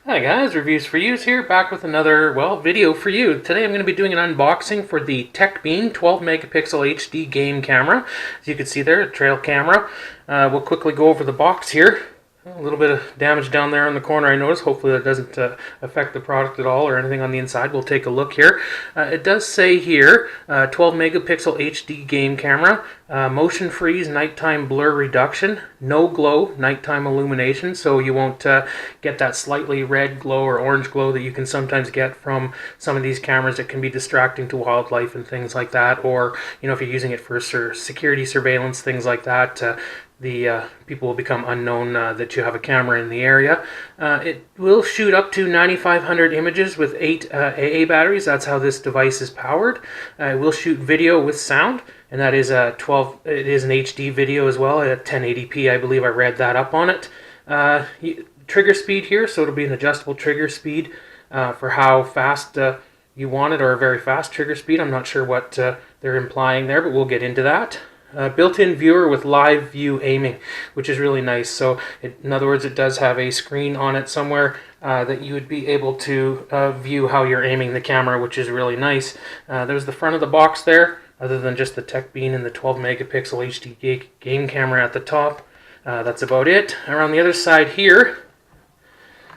Hi guys, Reviews for Use here, back with another, video for you. Today I'm going to be doing an unboxing for the TEC-BEAN 12MP HD game camera. As you can see there, a trail camera. We'll quickly go over the box here. A little bit of damage down there in the corner I noticed. Hopefully that doesn't affect the product at all or anything on the inside. We'll take a look here. It does say here, 12MP HD game camera, motion freeze, nighttime blur reduction, no glow, nighttime illumination, so you won't get that slightly red glow or orange glow that you can sometimes get from some of these cameras that can be distracting to wildlife and things like that, or if you're using it for security surveillance, things like that. The people will become unknown that you have a camera in the area. It will shoot up to 9,500 images with 8 AA batteries. That's how this device is powered. It will shoot video with sound, and that is it is an HD video as well at 1080p. I believe I read that up on it. Trigger speed here, so it'll be an adjustable trigger speed for how fast you want it, or a very fast trigger speed. I'm not sure what they're implying there, but we'll get into that. Built-in viewer with live view aiming, which is really nice. So in other words, it does have a screen on it somewhere that you would be able to view how you're aiming the camera, which is really nice. There's the front of the box there, other than just the TEC-BEAN and the 12MP HD game camera at the top. That's about it. Around the other side here,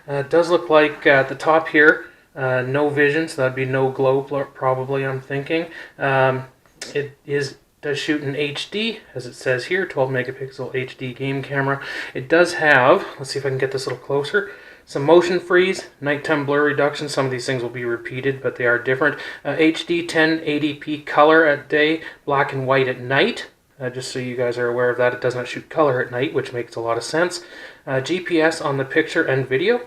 it does look like at the top here, no vision, so that'd be no glow probably, I'm thinking. It does shoot in HD, as it says here, 12MP HD game camera. It does have, let's see if I can get this a little closer, some motion freeze, nighttime blur reduction. Some of these things will be repeated, but they are different. HD 1080p color at day, black and white at night. Just so you guys are aware of that, it does not shoot color at night, which makes a lot of sense. GPS on the picture and video,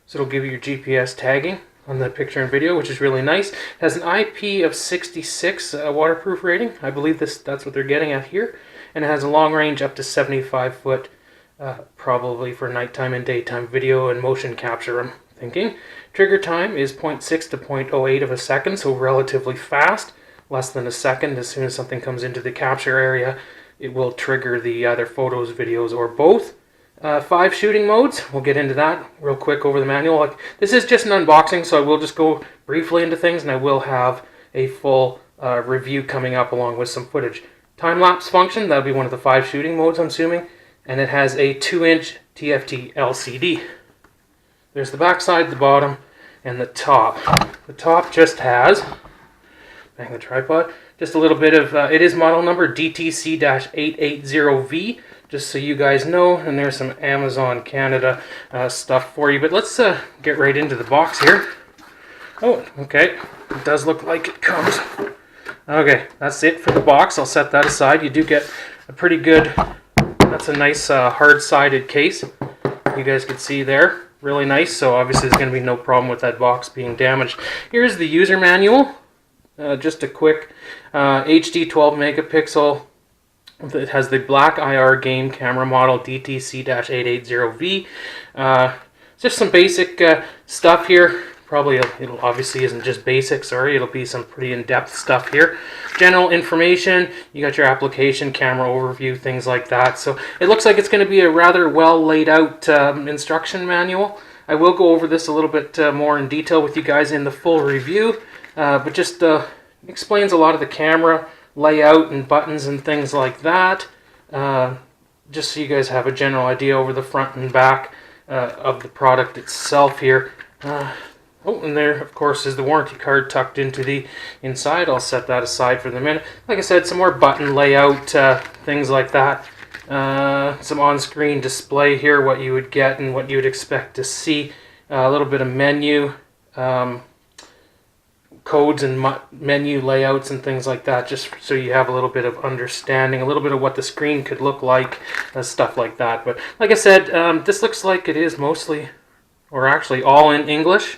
so it'll give you your GPS tagging on the picture and video, which is really nice. It has an IP of 66 waterproof rating. I believe that's what they're getting at here. And it has a long range up to 75 foot, probably for nighttime and daytime video and motion capture, I'm thinking. Trigger time is 0.6 to 0.08 of a second, so relatively fast. Less than a second. As soon as something comes into the capture area, it will trigger the either photos, videos, or both. 5 shooting modes. We'll get into that real quick over the manual. This is just an unboxing, so I will just go briefly into things, and I will have a full review coming up along with some footage. Time-lapse function, that'll be one of the 5 shooting modes, I'm assuming, and it has a 2-inch TFT LCD. There's the back side, the bottom, and the top. The top just has, bang the tripod, just a little bit of, it is model number DTC-880V, just so you guys know, and there's some Amazon Canada stuff for you. But let's get right into the box here. Oh, okay, it does look like it comes. Okay, that's it for the box. I'll set that aside. You do get a pretty good, that's a nice hard-sided case. You guys can see there, really nice. So obviously there's going to be no problem with that box being damaged. Here's the user manual. Just a quick HD 12MP. It has the black IR game camera model DTC-880V. Just some basic stuff here. Probably it'll obviously isn't just basic, sorry. It'll be some pretty in-depth stuff here. General information. You got your application, camera overview, things like that. So it looks like it's going to be a rather well laid out instruction manual. I will go over this a little bit more in detail with you guys in the full review, but just explains a lot of the camera layout and buttons and things like that, just so you guys have a general idea over the front and back of the product itself here. Oh, and there of course is the warranty card tucked into the inside. I'll set that aside for the minute. Like I said, some more button layout, things like that. Some on-screen display here, what you would get and what you would expect to see. A little bit of menu, codes and menu layouts and things like that, just so you have a little bit of understanding, a little bit of what the screen could look like, stuff like that. But like I said, this looks like it is mostly, or actually all in English,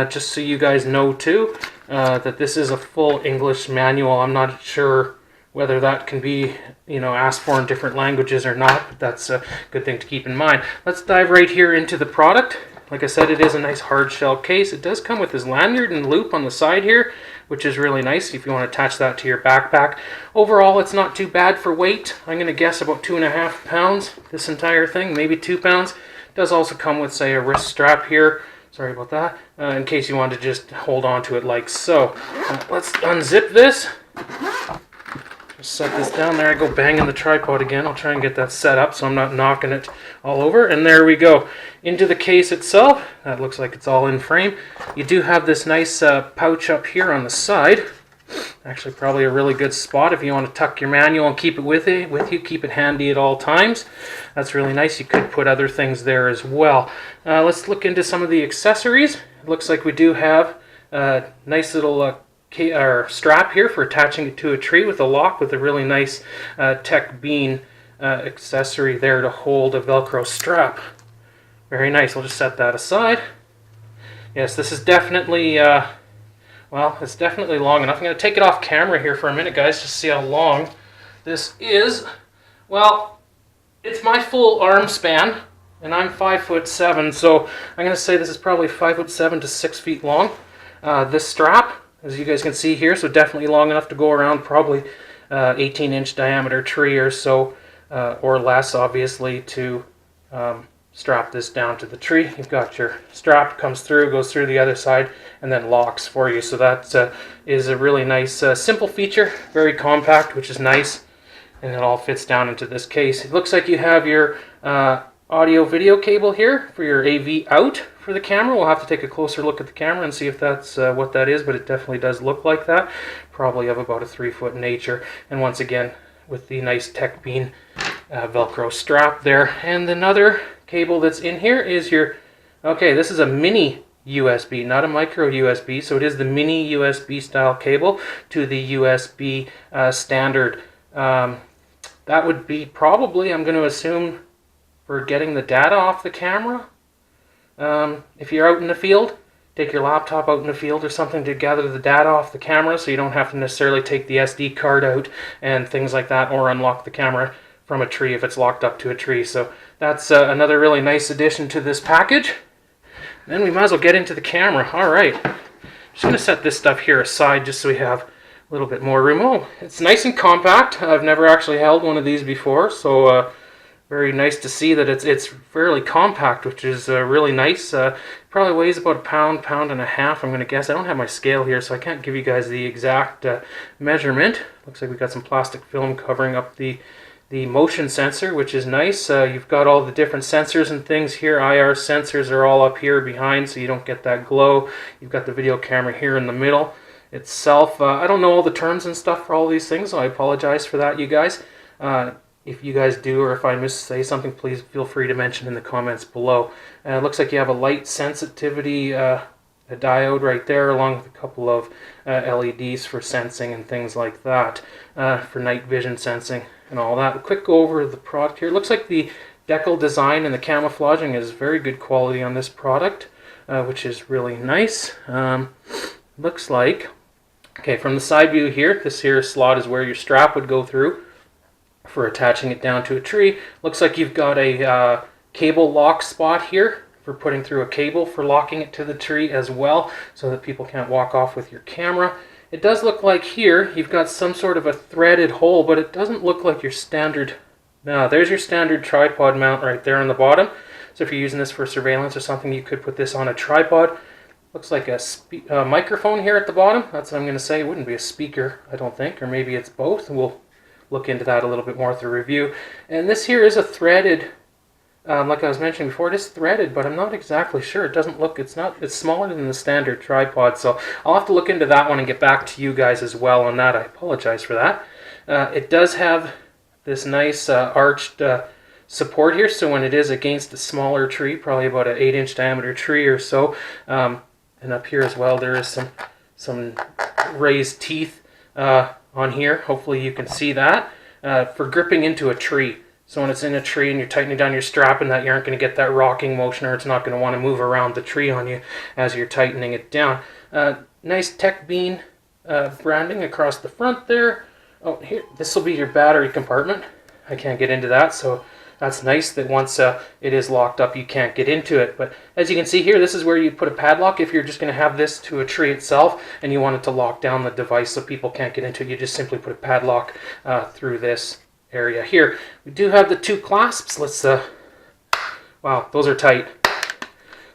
just so you guys know too, that this is a full English manual. I'm not sure whether that can be, asked for in different languages or not, but that's a good thing to keep in mind. Let's dive right here into the product. Like I said, it is a nice hard shell case. It does come with this lanyard and loop on the side here, which is really nice if you want to attach that to your backpack. Overall, it's not too bad for weight. I'm going to guess about 2.5 pounds, this entire thing, maybe 2 pounds. It does also come with, say, a wrist strap here, Sorry about that. In case you want to just hold on to it like so. Let's unzip this. Just set this down there. I go banging the tripod again. I'll try and get that set up so I'm not knocking it all over. And there we go. Into the case itself. That looks like it's all in frame. You do have this nice pouch up here on the side. Actually, probably a really good spot if you want to tuck your manual and keep it with you. Keep it handy at all times. That's really nice. You could put other things there as well. Let's look into some of the accessories. It looks like we do have a nice little strap here for attaching it to a tree with a lock with a really nice TEC-BEAN accessory there to hold a Velcro strap. Very nice. We'll just set that aside. Yes, this is definitely... well, it's definitely long enough. I'm going to take it off camera here for a minute, guys, just to see how long this is. Well, it's my full arm span, and I'm 5'7", so I'm going to say this is probably 5'7" to 6 feet long. This strap, as you guys can see here, so definitely long enough to go around probably 18-inch diameter tree or so, or less, obviously, to strap this down to the tree. You've got your strap, comes through, goes through the other side, and then locks for you. So that is a really nice, simple feature, very compact, which is nice, and it all fits down into this case. It looks like you have your audio-video cable here for your AV out for the camera. We'll have to take a closer look at the camera and see if that's what that is, but it definitely does look like that. Probably of about a 3-foot nature, and once again, with the nice TEC-BEAN Velcro strap there. And another cable that's in here is your, okay, this is a mini USB, not a micro USB, so it is the mini USB style cable to the USB standard. That would be probably, I'm going to assume, for getting the data off the camera. If you're out in the field, take your laptop out in the field or something to gather the data off the camera, so you don't have to necessarily take the SD card out and things like that, or unlock the camera from a tree if it's locked up to a tree. So that's another really nice addition to this package. Then we might as well get into the camera. All right, just going to set this stuff here aside just so we have a little bit more room. Oh, it's nice and compact. I've never actually held one of these before, so very nice to see that it's fairly compact, which is really nice. Probably weighs about a pound, pound and a half, I'm going to guess. I don't have my scale here, so I can't give you guys the exact measurement. Looks like we've got some plastic film covering up the motion sensor, which is nice. You've got all the different sensors and things here. IR sensors are all up here behind, so you don't get that glow. You've got the video camera here in the middle itself. I don't know all the terms and stuff for all these things, so I apologize for that, you guys. If you guys do, or if I say something, please feel free to mention in the comments below. It looks like you have a light sensitivity a diode right there, along with a couple of LEDs for sensing and things like that, for night vision sensing and all that. A quick go over the product here. It looks like the decal design and the camouflaging is very good quality on this product, which is really nice. Looks like, okay, from the side view here, this here slot is where your strap would go through for attaching it down to a tree. Looks like you've got a cable lock spot here for putting through a cable for locking it to the tree as well, so that people can't walk off with your camera. It does look like here you've got some sort of a threaded hole, but it doesn't look like your standard. Now, there's your standard tripod mount right there on the bottom. So if you're using this for surveillance or something, you could put this on a tripod. Looks like a microphone here at the bottom. That's what I'm going to say. It wouldn't be a speaker, I don't think, or maybe it's both. We'll look into that a little bit more through review. And this here is a threaded, like I was mentioning before, it is threaded, but I'm not exactly sure. It doesn't look, it's smaller than the standard tripod, so I'll have to look into that one and get back to you guys as well on that. I apologize for that. It does have this nice arched support here, so when it is against a smaller tree, probably about an 8-inch diameter tree or so, and up here as well, there is some raised teeth on here. Hopefully you can see that, for gripping into a tree. So when it's in a tree and you're tightening down your strap and that, you aren't going to get that rocking motion, or it's not going to want to move around the tree on you as you're tightening it down. Nice TEC-BEAN branding across the front there. Oh, here, this will be your battery compartment. I can't get into that, so that's nice that once it is locked up, you can't get into it. But as you can see here, this is where you put a padlock if you're just going to have this to a tree itself and you want it to lock down the device so people can't get into it. You just simply put a padlock through this area here. We do have the two clasps. Let's wow, those are tight.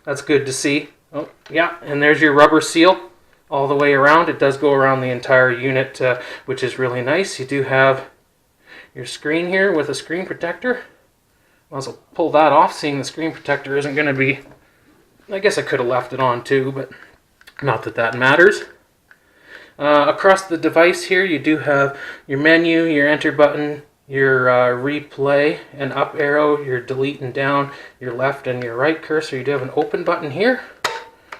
That's good to see. Oh, yeah, and there's your rubber seal all the way around. It does go around the entire unit, which is really nice. You do have your screen here with a screen protector. I'll also pull that off, seeing the screen protector isn't going to be... I guess I could have left it on too, but not that that matters. Across the device here, you do have your menu, your enter button, your replay and up arrow, your delete and down, your left and your right cursor. You do have an open button here.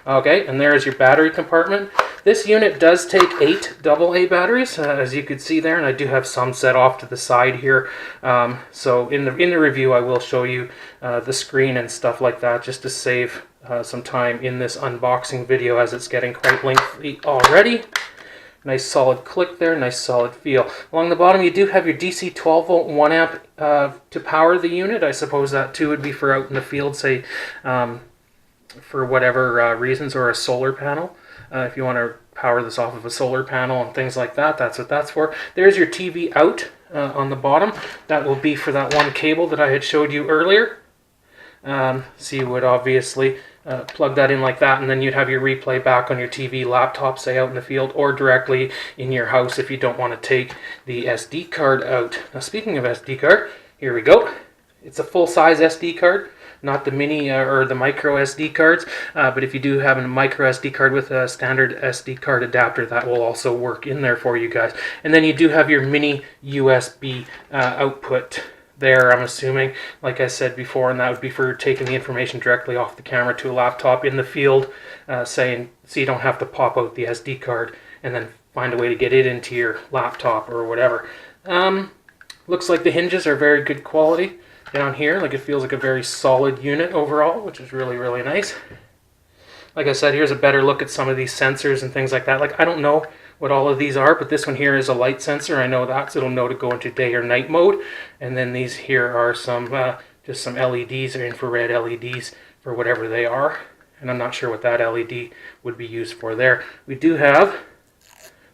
Okay, and there's your battery compartment. This unit does take 8 AA batteries, as you can see there, and I do have some set off to the side here. So in the review, I will show you the screen and stuff like that, just to save some time in this unboxing video, as it's getting quite lengthy already. Nice solid click there, nice solid feel. Along the bottom, you do have your DC 12 volt 1 amp to power the unit. I suppose that too would be for out in the field, say for whatever reasons, or a solar panel. If you want to power this off of a solar panel and things like that, that's what that's for. There's your TV out on the bottom. That will be for that one cable that I had showed you earlier. So you would obviously plug that in like that, and then you'd have your replay back on your TV, laptop, say out in the field, or directly in your house if you don't want to take the SD card out. Now, speaking of SD card, here we go. It's a full-size SD card, not the mini or the micro SD cards, but if you do have a micro SD card with a standard SD card adapter, that will also work in there for you guys. And then you do have your mini USB output there, I'm assuming, like I said before, and that would be for taking the information directly off the camera to a laptop in the field, so you don't have to pop out the SD card and then find a way to get it into your laptop or whatever. Looks like the hinges are very good quality down here. Like, it feels like a very solid unit overall, which is really, really nice. Like I said, here's a better look at some of these sensors and things like that. Like, I don't know what all of these are, but this one here is a light sensor. I know that, so it'll know to go into day or night mode. And then these here are some just some LEDs, or infrared LEDs, for whatever they are. And I'm not sure what that LED would be used for there. We do have,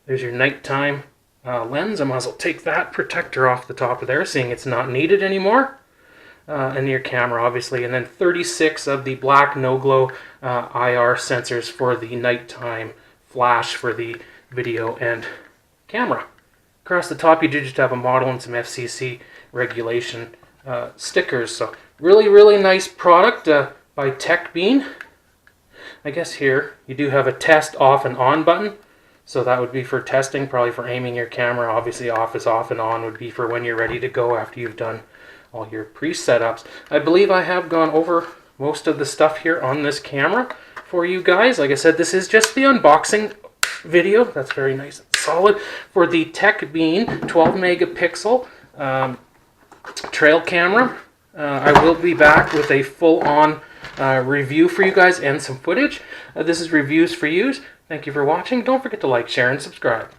there's your nighttime lens. I might as well take that protector off the top of there, seeing it's not needed anymore. And your camera, obviously, and then 36 of the black no-glow IR sensors for the nighttime flash for the video and camera. Across the top, you do just have a model and some FCC regulation stickers. So really, really nice product by TEC-BEAN. I guess here you do have a test off and on button. So that would be for testing, probably for aiming your camera. Obviously, off is off and on would be for when you're ready to go after you've done all your pre-setups. I believe I have gone over most of the stuff here on this camera for you guys. Like I said, this is just the unboxing video. That's very nice and solid for the TEC-BEAN 12 megapixel trail camera. I will be back with a full-on review for you guys and some footage. This is Reviews for Yous. Thank you for watching. Don't forget to like, share, and subscribe.